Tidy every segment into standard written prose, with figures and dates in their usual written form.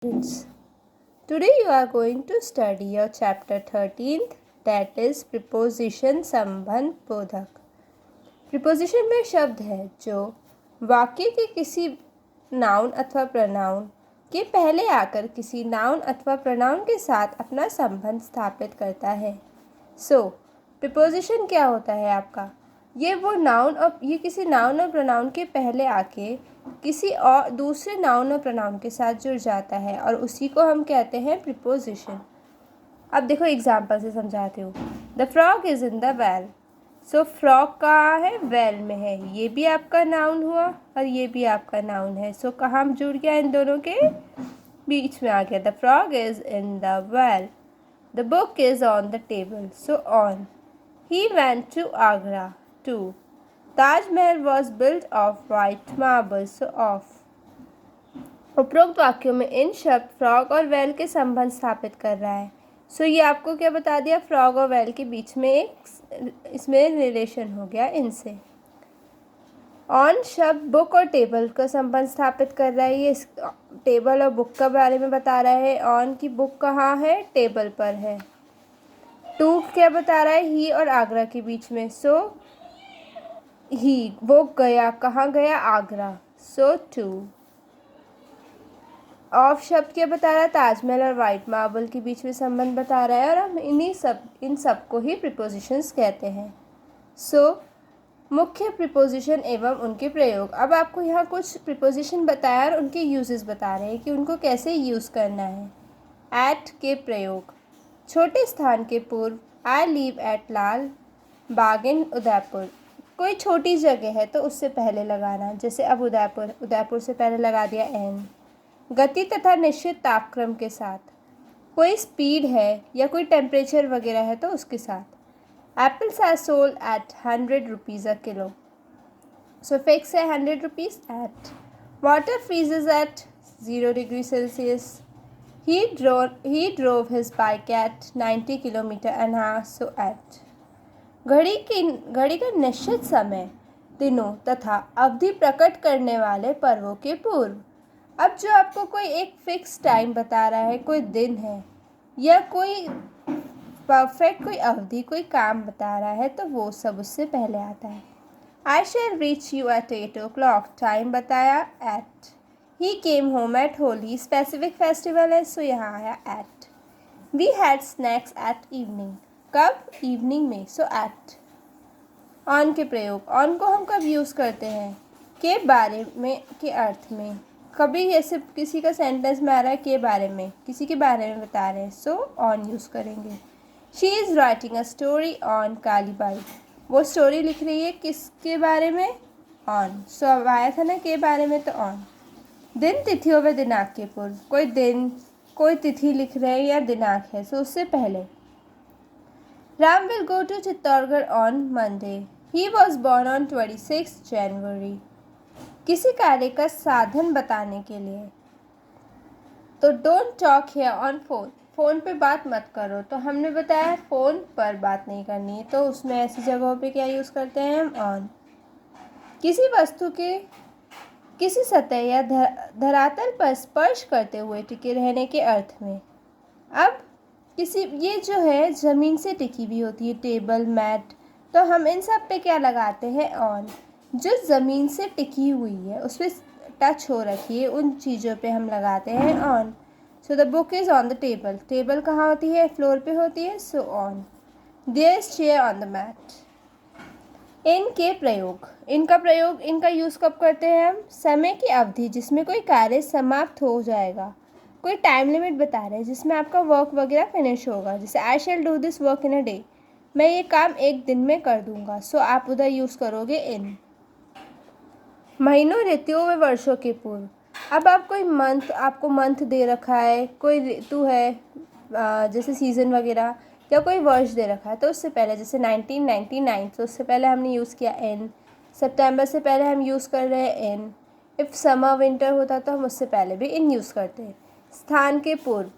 Students, today you are going to study your chapter 13th, that is preposition संबंध बोधक। Preposition में शब्द है जो वाक्य के किसी नाउन अथवा प्रोनाउन के पहले आकर किसी नाउन अथवा प्रोनाउन के साथ अपना संबंध स्थापित करता है। प्रीपोजिशन क्या होता है आपका? ये किसी नाउन और प्रोनाउन के पहले आके किसी और दूसरे नाउन और प्रोनाउन के साथ जुड़ जाता है और उसी को हम कहते हैं प्रीपोजिशन। अब देखो एग्जाम्पल से समझाती हूँ। The frog is in the well. Frog कहाँ है? वेल में है। ये भी आपका नाउन हुआ और ये भी आपका नाउन है। कहाँ जुड़ गया? इन दोनों के बीच में आ गया। The frog is in the well. The book is on the table. On. He went to Agra. To. Taj Mahal was built of white marble. Of. उपरोक्त वाक्यों में इन शब्द फ्रॉग और वेल के संबंध स्थापित कर रहा है। ये आपको क्या बता दिया? फ्रॉग और वेल के बीच में इसमें रिलेशन हो गया इनसे। ऑन शब्द बुक और टेबल का संबंध स्थापित कर रहा है। ये टेबल और बुक के बारे में बता रहा है। ऑन की बुक कहाँ है? टेबल पर है। टू क्या बता रहा है? ही और आगरा के बीच में। ही वो गया, कहाँ गया? आगरा। टू। ऑफ शब्द क्या बता रहा है? ताजमहल और वाइट मार्बल के बीच में संबंध बता रहा है और हम इन सब को ही प्रीपोजिशंस कहते हैं। मुख्य प्रीपोजिशन एवं उनके प्रयोग। अब आपको यहाँ कुछ प्रीपोजिशन बताया और उनके यूजेस बता रहे हैं कि उनको कैसे यूज़ करना है। एट के प्रयोग। छोटे स्थान के पूर्व। आई लिव एट लाल बाग इन उदयपुर। कोई छोटी जगह है तो उससे पहले लगाना, जैसे अब उदयपुर से पहले लगा दिया एन। गति तथा निश्चित तापक्रम के साथ। कोई स्पीड है या कोई टेम्परेचर वगैरह है तो उसके साथ। Apples are sold at 100 rupees a kilo. Fix है 100 rupees at. Water freezes at 0 degree Celsius. He drove his bike at 90 kilometre an hour. At. घड़ी का निश्चित समय, दिनों तथा अवधि प्रकट करने वाले पर्वों के पूर्व। अब जो आपको कोई एक फिक्स टाइम बता रहा है, कोई दिन है या कोई परफेक्ट कोई अवधि, कोई काम बता रहा है तो वो सब उससे पहले आता है। I shall reach you at 8 o'clock। Time बताया at. He came home at Holi. Specific festival है यहाँ आया एट। We had snacks at evening. कब? इवनिंग में। एट। ऑन के प्रयोग। ऑन को हम कब यूज़ करते हैं? के बारे में के अर्थ में। कभी ऐसे किसी का सेंटेंस में आ रहा है के बारे में, किसी के बारे में बता रहे हैं, ऑन यूज़ करेंगे। She is writing a story on Kalibai. वो स्टोरी लिख रही है किसके बारे में? ऑन। अब आया था ना के बारे में तो ऑन। दिन, तिथियों व दिनांक के पूर्व। कोई दिन, कोई तिथि लिख रहे हैं या दिनांक है उससे पहले। Ram will go to Chittorgarh on Monday. He was born on 26 January. किसी कार्य का साधन बताने के लिए। Don't talk here on phone. Phone पे बात मत करो, तो हमने बताया फ़ोन पर बात नहीं करनी है, तो उसमें ऐसी जगहों पे क्या यूज़ करते हैं हम? ऑन। किसी वस्तु के किसी सतह या धरातल पर स्पर्श करते हुए टिके रहने के अर्थ में। अब ये जो है ज़मीन से टिकी भी होती है, टेबल, मैट, तो हम इन सब पे क्या लगाते हैं? ऑन। जो ज़मीन से टिकी हुई है, उस पर टच हो रखी है, उन चीज़ों पे हम लगाते हैं on. The book is on the table. Table कहाँ होती है? फ्लोर पे होती है, on. There is chair on the mat. इनके प्रयोग। इनका यूज़ कब करते हैं हम? समय की अवधि जिसमें कोई कार्य समाप्त हो जाएगा। कोई टाइम लिमिट बता रहे हैं जिसमें आपका वर्क वगैरह फिनिश होगा, जैसे I shall do this work in a day. मैं ये काम एक दिन में कर दूंगा। आप उधर यूज़ करोगे इन। महीनों, ऋतुओं व वर्षों के पूर्व। अब आप आपको मंथ दे रखा है, कोई ऋतु है जैसे सीज़न वगैरह, या कोई वर्ष दे रखा है तो उससे पहले, जैसे 1999, तो उससे पहले हमने यूज़ किया इन। सितंबर से पहले हम यूज़ कर रहे हैं इन। इफ़ समर विंटर होता तो हम उससे पहले भी इन यूज़ करते हैं। स्थान के पूर्व।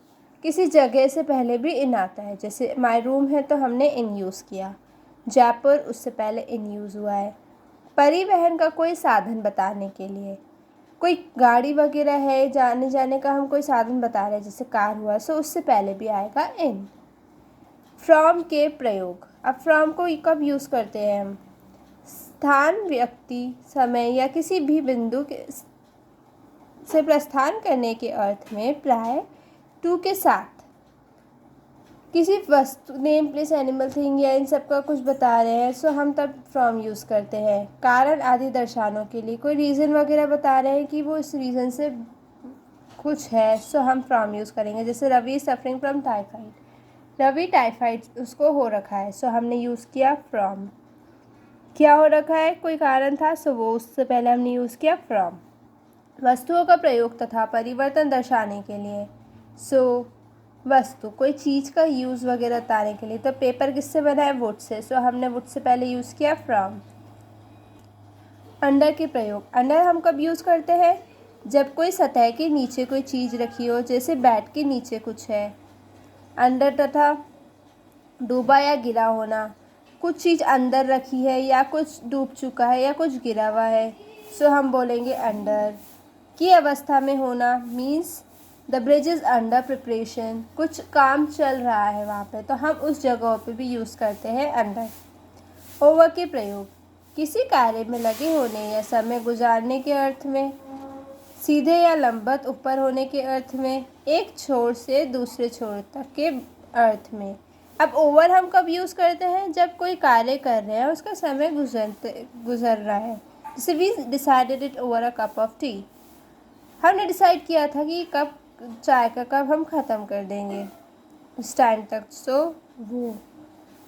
किसी जगह से पहले भी इन आता है, जैसे माय रूम है तो हमने इन यूज़ किया। जयपुर, उससे पहले इन यूज़ हुआ है। परिवहन का कोई साधन बताने के लिए। कोई गाड़ी वगैरह है, जाने जाने का हम कोई साधन बता रहे हैं, जैसे कार हुआ, सो उससे पहले भी आएगा इन। फ्रॉम के प्रयोग। अब फ्रॉम को कब यूज़ करते हैं हम? स्थान, व्यक्ति, समय या किसी भी बिंदु के से प्रस्थान करने के अर्थ में प्राय टू के साथ किसी वस्तु, नेम, प्लेस, एनिमल, थिंग या इन सब का कुछ बता रहे हैं, सो हम तब फ्रॉम यूज़ करते हैं। कारण आदि दर्शाने के लिए कोई रीज़न वगैरह बता रहे हैं कि वो इस रीज़न से कुछ है, सो हम फ्रॉम यूज़ करेंगे। जैसे Ravi suffering from typhoid, Ravi typhoid उसको हो रखा है, सो हमने यूज़ किया फ्रॉम। क्या हो रखा है? कोई कारण था, सो वो उससे पहले हमने यूज़ किया फ्रॉम। वस्तुओं का प्रयोग तथा परिवर्तन दर्शाने के लिए, सो वस्तु, कोई चीज़ का यूज़ वगैरह बताने के लिए, तो पेपर किससे बना है? वुड से, सो हमने वुड से पहले यूज़ किया फ्रॉम। अंडर के प्रयोग। अंडर हम कब यूज़ करते हैं? जब कोई सतह के नीचे कोई चीज़ रखी हो, जैसे बैट के नीचे कुछ है। अंडर तथा डूबा या गिरा होना, कुछ चीज़ अंदर रखी है या कुछ डूब चुका है या कुछ गिरा हुआ है, सो हम बोलेंगे अंडर। की अवस्था में होना means the bridge is under preparation, कुछ काम चल रहा है वहाँ पे, तो हम उस जगह पे भी यूज़ करते हैं अंडर। ओवर के प्रयोग। किसी कार्य में लगे होने या समय गुजारने के अर्थ में, सीधे या लंबवत ऊपर होने के अर्थ में, एक छोर से दूसरे छोर तक के अर्थ में। अब ओवर हम कब यूज़ करते हैं? जब कोई कार्य कर रहे हैं, उसका समय गुजर रहा है। जैसे we decided it over a cup of tea, हमने डिसाइड किया था कि कप, चाय का कप हम ख़त्म कर देंगे उस टाइम तक, सो वो।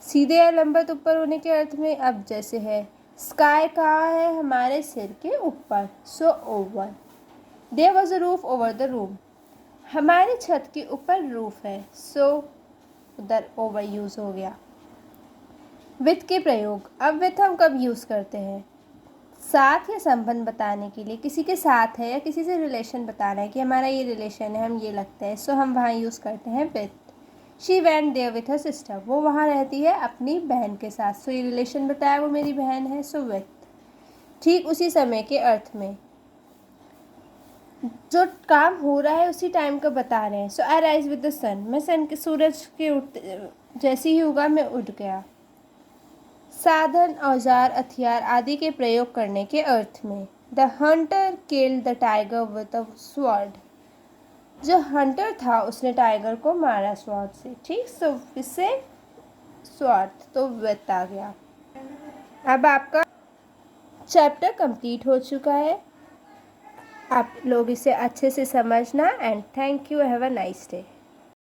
सीधे या लंबवत ऊपर होने के अर्थ में, अब जैसे है स्काई कहाँ है? हमारे सिर के ऊपर, so over. There was a roof over the room, हमारे छत के ऊपर रूफ है, सो उधर ओवर यूज़ हो गया। विथ के प्रयोग। अब विथ हम कब यूज़ करते हैं? साथ या संबंध बताने के लिए, किसी के साथ है या किसी से रिलेशन बताना है कि हमारा ये रिलेशन है, हम ये लगता है, सो हम वहाँ यूज़ करते हैं with. She went there with her sister, वो वहाँ रहती है अपनी बहन के साथ, सो ये रिलेशन बताया, वो मेरी बहन है, सो विथ। ठीक उसी समय के अर्थ में, जो काम हो रहा है उसी टाइम का बता रहे हैं, सो आई राइज विद द सन, मैं सन के, सूरज के उठते जैसे ही होगा मैं उठ गया। साधन, औजार, हथियार आदि के प्रयोग करने के अर्थ में, the Hunter killed the tiger with a sword, जो हंटर था उसने टाइगर को मारा स्वॉर्ड से। ठीक, सो इससे स्वॉर्ड, तो विथ आ गया। अब आपका चैप्टर कंप्लीट हो चुका है, आप लोग इसे अच्छे से समझना, and thank you, have a nice day.